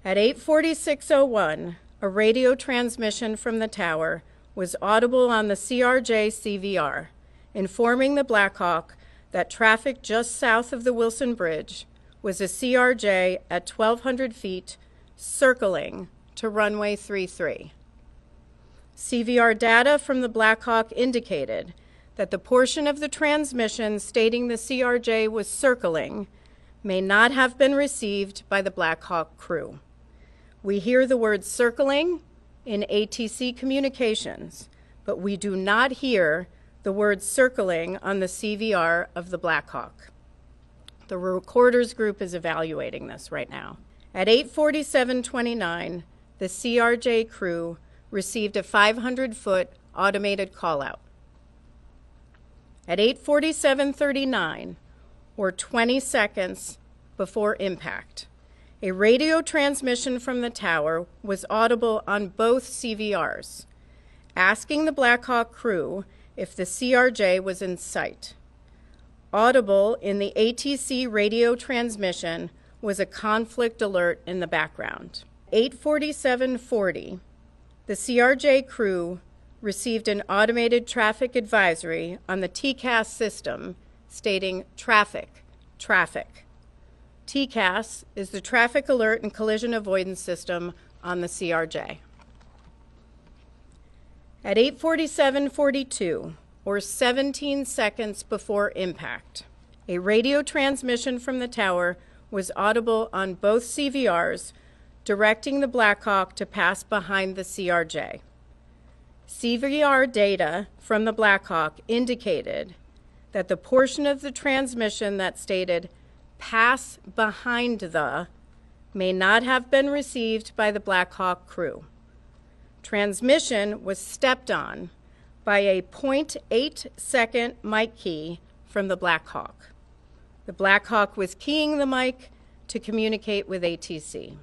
At 8:46:01, a radio transmission from the tower was audible on the CRJ CVR, informing the Black Hawk that traffic just south of the Wilson Bridge was a CRJ at 1,200 feet circling to runway 33. CVR data from the Black Hawk indicated that the portion of the transmission stating the CRJ was circling may not have been received by the Black Hawk crew. We hear the word circling in ATC communications, but we do not hear the word circling on the CVR of the Black Hawk. The recorders group is evaluating this right now. At 8:47:29, the CRJ crew received a 500-foot automated call-out. At 8:47:39, or 20 seconds before impact, a radio transmission from the tower was audible on both CVRs, asking the Black Hawk crew if the CRJ was in sight. Audible in the ATC radio transmission was a conflict alert in the background. 8:47:40, the CRJ crew received an automated traffic advisory on the TCAS system stating traffic, traffic. TCAS is the Traffic Alert and Collision Avoidance System on the CRJ. At 8:47:42, or 17 seconds before impact, a radio transmission from the tower was audible on both CVRs, directing the Black Hawk to pass behind the CRJ. CVR data from the Black Hawk indicated that the portion of the transmission that stated pass behind the may not have been received by the Black Hawk crew. Transmission was stepped on by a 0.8-second mic key from the Black Hawk. The Black Hawk was keying the mic to communicate with ATC.